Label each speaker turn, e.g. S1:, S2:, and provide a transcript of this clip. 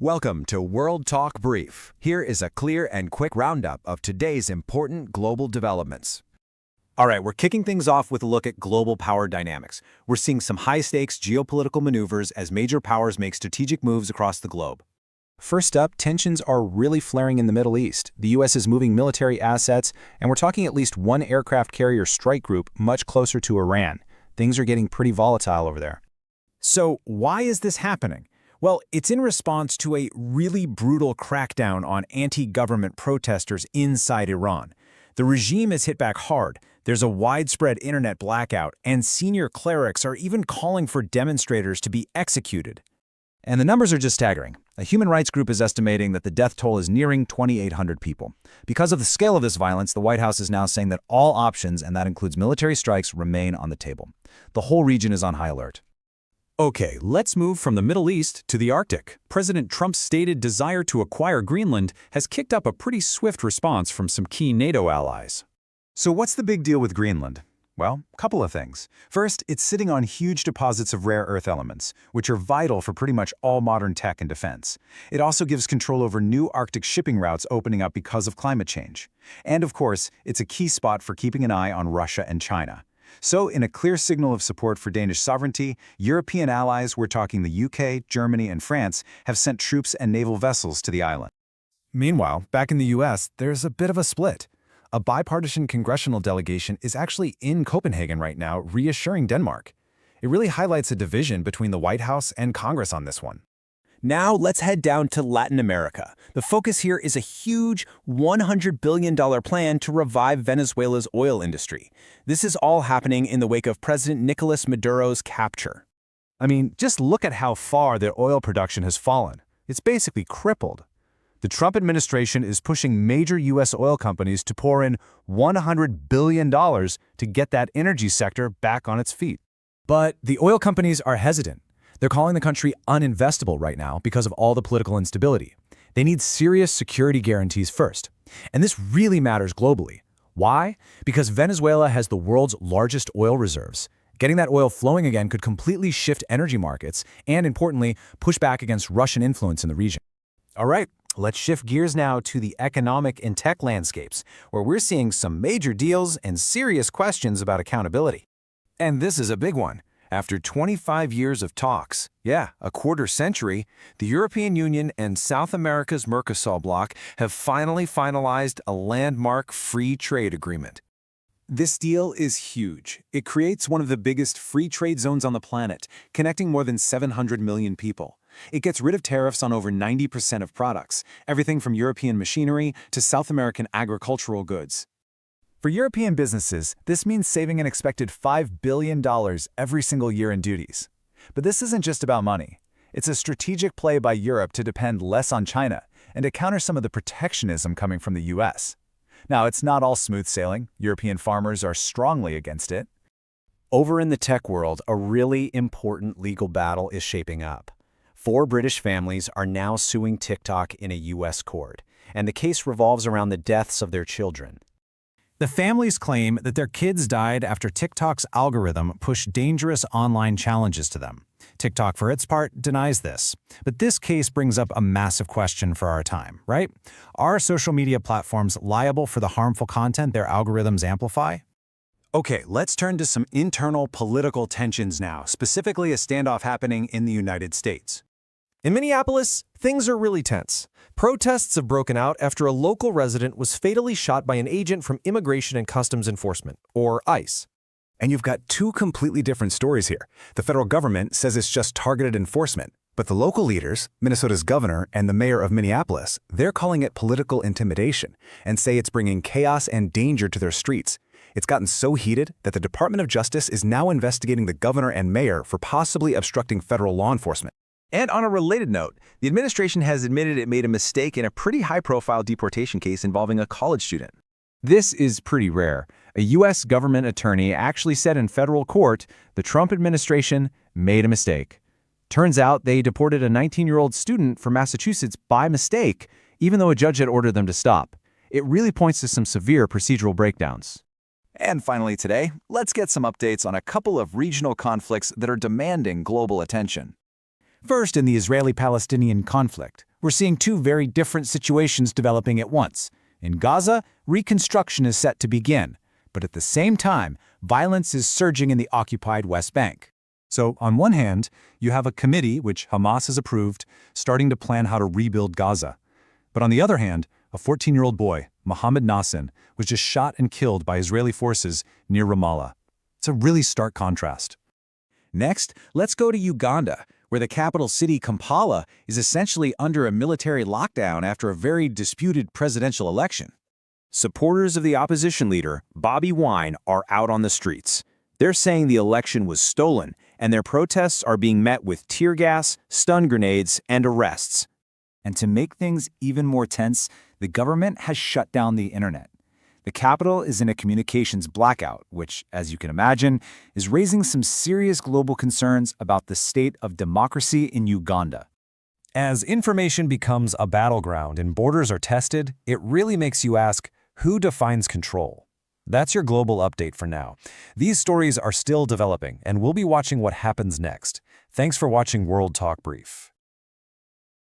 S1: Welcome to World Talk Brief. Here is a clear and quick roundup of today's important global developments. All right, we're kicking things off with a look at global power dynamics. We're seeing some high-stakes geopolitical maneuvers as major powers make strategic moves across the globe.
S2: First up, tensions are really flaring in the Middle East. The U.S. is moving military assets, and we're talking at least one aircraft carrier strike group much closer to Iran. Things are getting pretty volatile over there.
S3: So why is this happening? Well, it's in response to a really brutal crackdown on anti-government protesters inside Iran. The regime is hit back hard. There's a widespread internet blackout, and senior clerics are even calling for demonstrators to be executed.
S2: And the numbers are just staggering. A human rights group is estimating that the death toll is nearing 2,800 people. Because of the scale of this violence, the White House is now saying that all options, and that includes military strikes, remain on the table. The whole region is on high alert.
S4: Okay, let's move from the Middle East to the Arctic. President Trump's stated desire to acquire Greenland has kicked up a pretty swift response from some key NATO allies.
S5: So what's the big deal with Greenland? Well, a couple of things. First, it's sitting on huge deposits of rare earth elements, which are vital for pretty much all modern tech and defense. It also gives control over new Arctic shipping routes opening up because of climate change. And of course, it's a key spot for keeping an eye on Russia and China. So, in a clear signal of support for Danish sovereignty, European allies, we're talking the UK, Germany, and France, have sent troops and naval vessels to the island.
S3: Meanwhile, back in the U.S., there's a bit of a split. A bipartisan congressional delegation is actually in Copenhagen right now, reassuring Denmark. It really highlights a division between the White House and Congress on this one.
S1: Now let's head down to Latin America. The focus here is a huge $100 billion plan to revive Venezuela's oil industry. This is all happening in the wake of President Nicolas Maduro's capture.
S3: I mean, just look at how far their oil production has fallen. It's basically crippled. The Trump administration is pushing major U.S. oil companies to pour in $100 billion to get that energy sector back on its feet. But the oil companies are hesitant. They're calling the country uninvestable right now because of all the political instability. They need serious security guarantees first. And this really matters globally. Why? Because Venezuela has the world's largest oil reserves. Getting that oil flowing again could completely shift energy markets and, importantly, push back against Russian influence in the region.
S2: All right, let's shift gears now to the economic and tech landscapes, where we're seeing some major deals and serious questions about accountability. And this is a big one. After 25 years of talks, a quarter century, the European Union and South America's Mercosur bloc have finally finalized a landmark free trade agreement.
S3: This deal is huge. It creates one of the biggest free trade zones on the planet, connecting more than 700 million people. It gets rid of tariffs on over 90% of products, everything from European machinery to South American agricultural goods. For European businesses, this means saving an expected $5 billion every single year in duties. But this isn't just about money. It's a strategic play by Europe to depend less on China and to counter some of the protectionism coming from the U.S. Now, it's not all smooth sailing. European farmers are strongly against it.
S2: Over in the tech world, a really important legal battle is shaping up. 4 British families are now suing TikTok in a U.S. court, and the case revolves around the deaths of their children.
S3: The families claim that their kids died after TikTok's algorithm pushed dangerous online challenges to them. TikTok, for its part, denies this. But this case brings up a massive question for our time, right? Are social media platforms liable for the harmful content their algorithms amplify?
S5: Okay, let's turn to some internal political tensions now, specifically a standoff happening in the United States.
S6: In Minneapolis, things are really tense. Protests have broken out after a local resident was fatally shot by an agent from Immigration and Customs Enforcement, or ICE.
S5: And you've got 2 completely different stories here. The federal government says it's just targeted enforcement, but the local leaders, Minnesota's governor and the mayor of Minneapolis, they're calling it political intimidation and say it's bringing chaos and danger to their streets. It's gotten so heated that the Department of Justice is now investigating the governor and mayor for possibly obstructing federal law enforcement.
S1: And on a related note, the administration has admitted it made a mistake in a pretty high-profile deportation case involving a college student.
S3: This is pretty rare. A U.S. government attorney actually said in federal court the Trump administration made a mistake. Turns out they deported a 19-year-old student from Massachusetts by mistake, even though a judge had ordered them to stop. It really points to some severe procedural breakdowns.
S1: And finally today, let's get some updates on a couple of regional conflicts that are demanding global attention.
S3: First, in the Israeli-Palestinian conflict,
S2: We're seeing two very different situations developing at once. In Gaza, reconstruction is set to begin, but at the same time, violence is surging in the occupied West Bank.
S3: So, on one hand, you have a committee, which Hamas has approved, starting to plan how to rebuild Gaza. But on the other hand, a 14-year-old boy, Mohammed Nassin, was just shot and killed by Israeli forces near Ramallah. It's a really stark contrast.
S1: Next, let's go to Uganda, where the capital city Kampala is essentially under a military lockdown after a very disputed presidential election. Supporters of the opposition leader, Bobi Wine, are out on the streets. They're saying the election was stolen, and their protests are being met with tear gas, stun grenades, and arrests.
S2: And to make things even more tense, the government has shut down the internet. The capital is in a communications blackout, which, as you can imagine, is raising some serious global concerns about the state of democracy in Uganda.
S6: As information becomes a battleground and borders are tested, it really makes you ask, who defines control? That's your global update for now. These stories are still developing, and we'll be watching what happens next. Thanks for watching World Talk Brief.